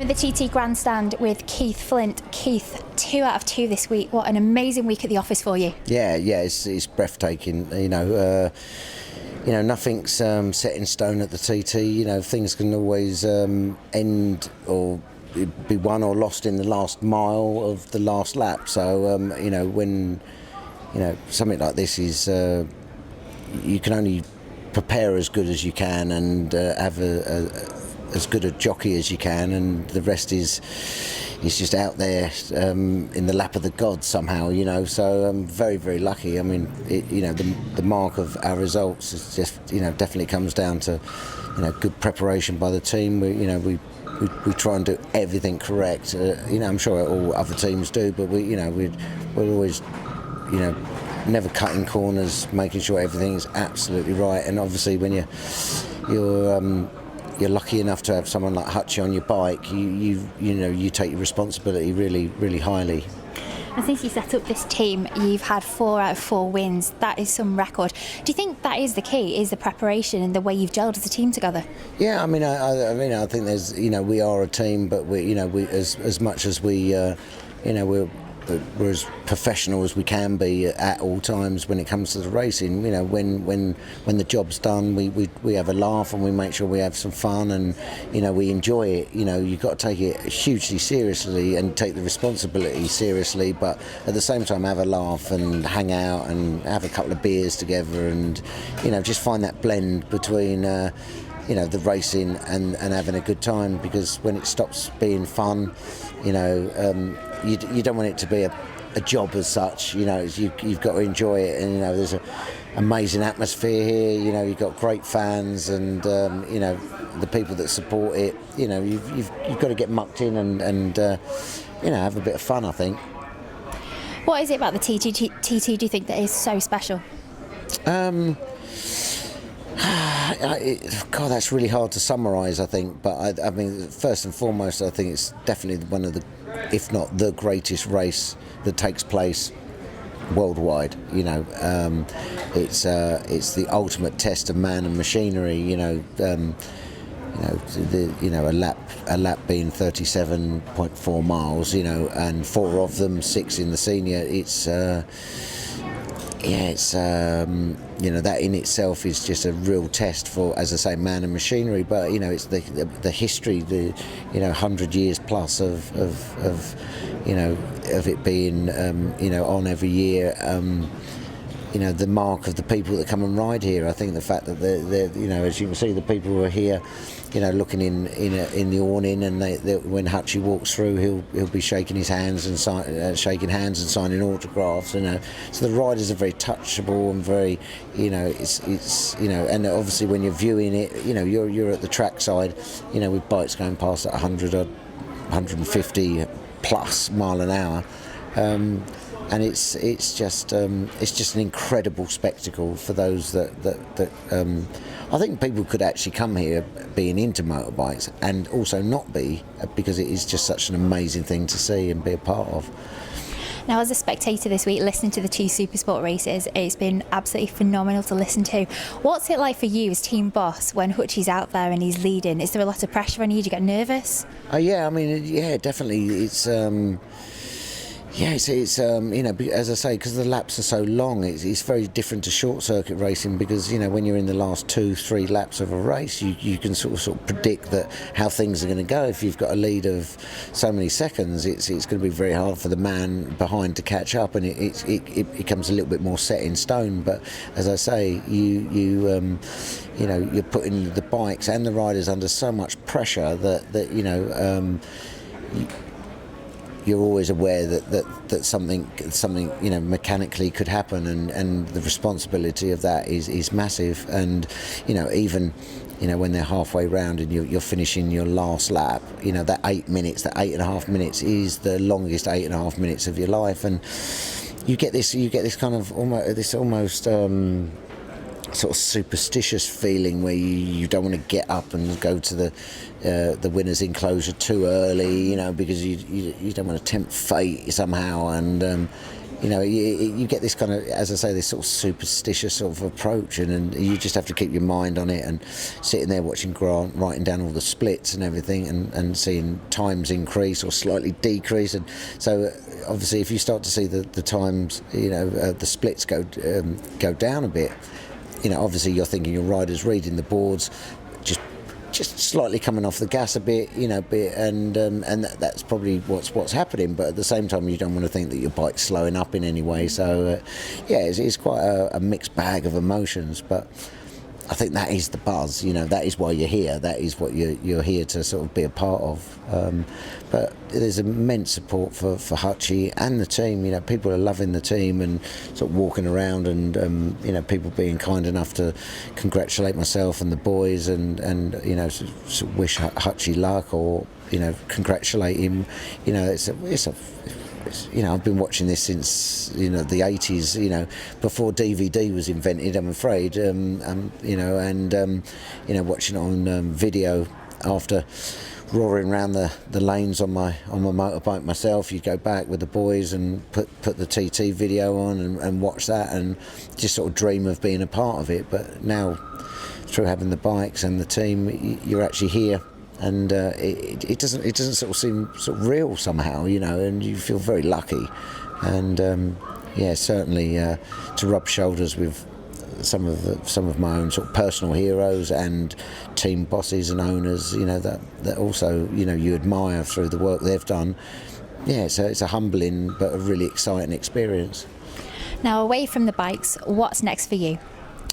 The TT Grandstand with Kieth Flint. Kieth, 2 out of 2 this week. What an amazing week at the office for you. Yeah, it's breathtaking. Nothing's set in stone at the TT. Things can always end or be won or lost in the last mile of the last lap. So when something like this is, you can only prepare as good as you can and have as good a jockey as you can, and the rest is just out there in the lap of the gods somehow. So I'm very, very lucky. I mean, the mark of our results is just definitely comes down to good preparation by the team. We try and do everything correct. I'm sure all other teams do, but we're always never cutting corners, making sure everything's absolutely right. And obviously when you're lucky enough to have someone like Hutchie on your bike, you take your responsibility really, really highly. And since you set up this team, you've had 4 out of 4 wins. That is some record. Do you think that is the key, is the preparation and the way you've gelled as a team together? Yeah, I think there's, we are a team, but we as much as we're as professional as we can be at all times when it comes to the racing. When the job's done, we have a laugh and we make sure we have some fun and we enjoy it. You've got to take it hugely seriously and take the responsibility seriously, but at the same time have a laugh and hang out and have a couple of beers together and just find that blend between the racing and having a good time, because when it stops being fun, you don't want it to be a job as such. You've got to enjoy it, and there's an amazing atmosphere here. You've got great fans, and the people that support it. You've got to get mucked in and have a bit of fun, I think. What is it about the TT do you think that is so special? God, that's really hard to summarise, I think. But I mean, first and foremost, I think it's definitely one of the, if not the greatest race that takes place worldwide. It's the ultimate test of man and machinery. A lap being 37.4 miles. And 4 of them, 6 in the senior. That in itself is just a real test for, as I say, man and machinery. But it's the history, the 100 years plus of it being on every year. The mark of the people that come and ride here. I think the fact that they're as you can see, the people who are here, looking in the awning, and when Hutchie walks through, he'll be shaking his hands and signing autographs. So the riders are very touchable and very, it's and obviously when you're viewing it, you're at the trackside, with bikes going past at 100 or 150 plus mile an hour. And it's just an incredible spectacle for those that I think people could actually come here being into motorbikes and also not be, because it is just such an amazing thing to see and be a part of. Now, as a spectator this week, listening to the 2 Supersport races, it's been absolutely phenomenal to listen to. What's it like for you as team boss when Hutchie's out there and he's leading? Is there a lot of pressure on you? Do you get nervous? Yeah, definitely. It's as I say, because the laps are so long, it's very different to short circuit racing, because when you're in the last 2-3 laps of a race, you can sort of predict that how things are going to go. If you've got a lead of so many seconds, it's going to be very hard for the man behind to catch up, and it becomes a little bit more set in stone. But as I say, you're putting the bikes and the riders under so much pressure that you're always aware that something mechanically could happen, and the responsibility of that is massive. And even when they're halfway round and you're finishing your last lap, that 8.5 minutes is the longest 8.5 minutes of your life, and you get this kind of almost sort of superstitious feeling where you don't want to get up and go to the winner's enclosure too early, because you don't want to tempt fate somehow, and you get this kind of, as I say, this sort of superstitious sort of approach, and you just have to keep your mind on it, and sitting there watching Grant writing down all the splits and everything, and seeing times increase or slightly decrease. And so obviously if you start to see the times, the splits go down a bit, obviously you're thinking your rider's reading the boards, just slightly coming off the gas a bit, and that's probably what's happening. But at the same time, you don't want to think that your bike's slowing up in any way. So it's quite a mixed bag of emotions. But I think that is the buzz. That is why you're here. That is what you're here to sort of be a part of. But there's immense support for Hutchie and the team. People are loving the team and sort of walking around, and people being kind enough to congratulate myself and the boys, and sort of wish Hutchie luck, or congratulate him. I've been watching this since the 80s, before DVD was invented, I'm afraid, watching it on video after roaring around the lanes on my motorbike myself. You'd go back with the boys and put the TT video on and watch that, and just sort of dream of being a part of it. But now, through having the bikes and the team, you're actually here. And it doesn't sort of seem sort of real somehow, and you feel very lucky, and certainly to rub shoulders with some of my own sort of personal heroes and team bosses and owners, that also you admire through the work they've done. So it's a humbling but a really exciting experience. Now, away from the bikes, what's next for you?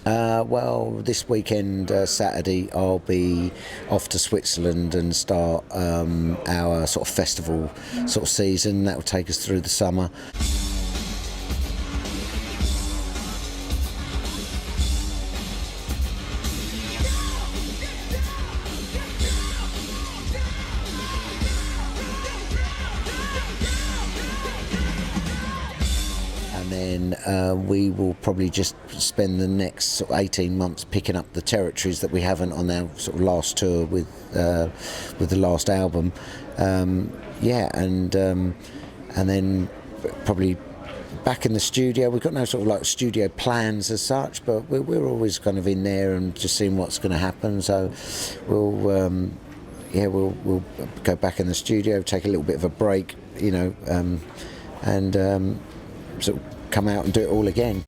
This weekend, Saturday, I'll be off to Switzerland and start our sort of festival sort of season. That will take us through the summer. And then we will probably just spend the next sort of 18 months picking up the territories that we haven't on our sort of last tour with the last album. And then probably back in the studio. We've got no sort of like studio plans as such, but we're always kind of in there and just seeing what's going to happen. So we'll go back in the studio, take a little bit of a break, and sort of come out and do it all again.